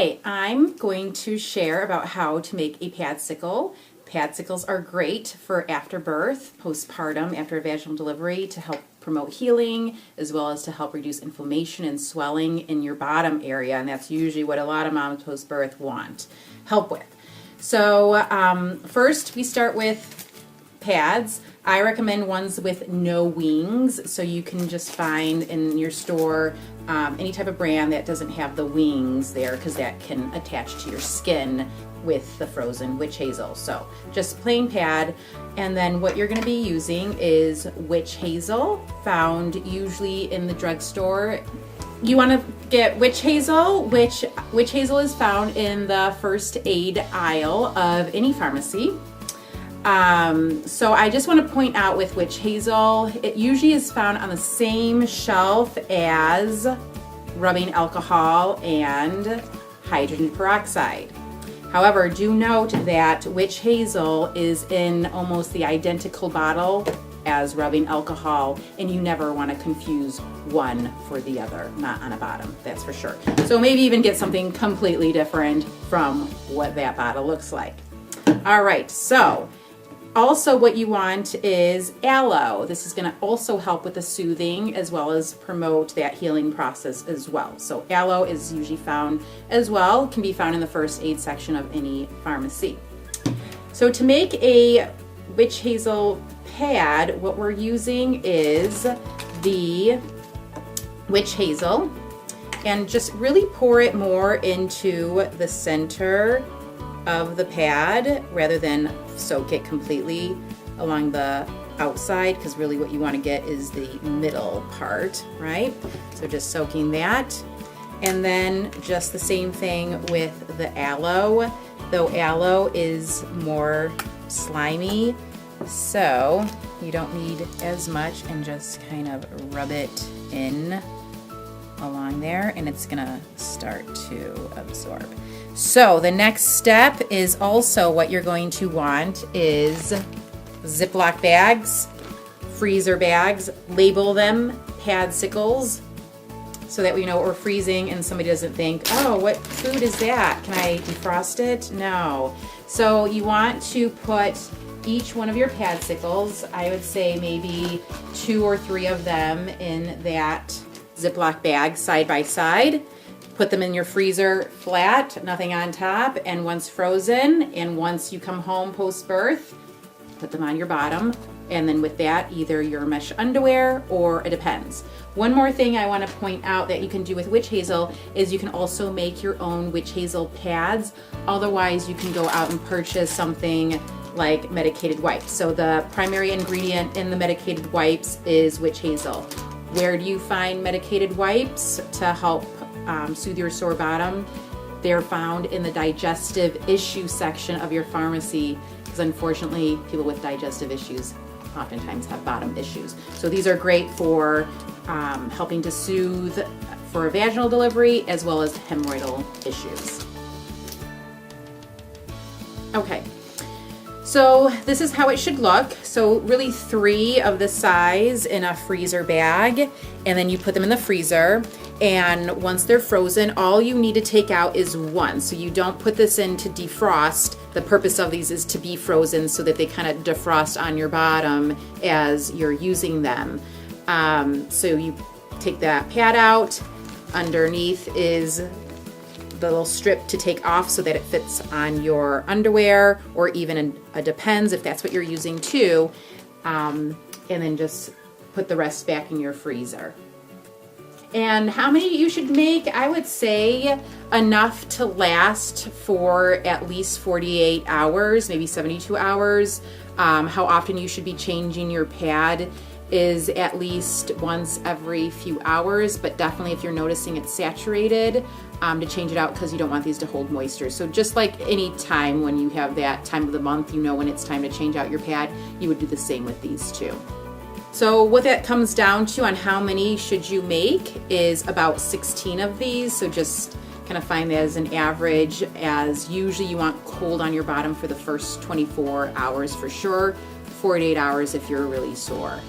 Hi, I'm going to share about how to make a padsicle. Padsicles are great for after birth, postpartum, after a vaginal delivery to help promote healing as well as to help reduce inflammation and swelling in your bottom area, and that's usually what a lot of moms post-birth want help with. So first we start with pads. I recommend ones with no wings, so you can just find in your store any type of brand that doesn't have the wings there, because that can attach to your skin with the frozen witch hazel. So just plain pad, and then what you're going to be using is witch hazel, found usually in the drugstore. You want to get witch hazel, which witch hazel is found in the first aid aisle of any pharmacy. So I just want to point out with witch hazel, it usually is found on the same shelf as rubbing alcohol and hydrogen peroxide. However, do note that witch hazel is in almost the identical bottle as rubbing alcohol, and you never want to confuse one for the other, not on a bottom, that's for sure. So maybe even get something completely different from what that bottle looks like. All right, so also what you want is aloe. This is going to also help with the soothing as well as promote that healing process as well. So aloe is usually found as well, can be found in the first aid section of any pharmacy. So to make a witch hazel pad, what we're using is the witch hazel, and just really pour it more into the center of the pad rather than soak it completely along the outside, because really what you want to get is the middle part, right? So just soaking that, and then just the same thing with the aloe, though aloe is more slimy, so you don't need as much, and just kind of rub it in along there, and it's gonna start to absorb. So the next step is also what you're going to want is Ziploc bags, freezer bags, label them Padsicles so that we know what we're freezing and somebody doesn't think, oh, what food is that? Can I defrost it? No. So you want to put each one of your Padsicles, I would say maybe 2 or 3 of them in that Ziploc bag side by side. Put them in your freezer flat, nothing on top, and once frozen, and once you come home post-birth, put them on your bottom, and then with that, either your mesh underwear or it depends. One more thing I want to point out that you can do with witch hazel is you can also make your own witch hazel pads. Otherwise, you can go out and purchase something like medicated wipes. So the primary ingredient in the medicated wipes is witch hazel. Where do you find medicated wipes to help soothe your sore bottom? They're found in the digestive issue section of your pharmacy, because unfortunately people with digestive issues oftentimes have bottom issues. So these are great for helping to soothe for a vaginal delivery as well as hemorrhoidal issues. Okay. So this is how it should look. So really 3 of the size in a freezer bag, and then you put them in the freezer, and once they're frozen, all you need to take out is 1. So you don't put this in to defrost. The purpose of these is to be frozen so that they kind of defrost on your bottom as you're using them. So you take that pad out. Underneath is the little strip to take off so that it fits on your underwear, or even depends if that's what you're using too, and then just put the rest back in your freezer. And how many you should make? I would say enough to last for at least 48 hours, maybe 72 hours. How often you should be changing your pad is at least once every few hours, but definitely if you're noticing it's saturated, to change it out, because you don't want these to hold moisture. So just like any time when you have that time of the month, you know when it's time to change out your pad, you would do the same with these too. So what that comes down to on how many should you make is about 16 of these. So just kind of find that as an average, as usually you want cold on your bottom for the first 24 hours for sure, 48 hours if you're really sore.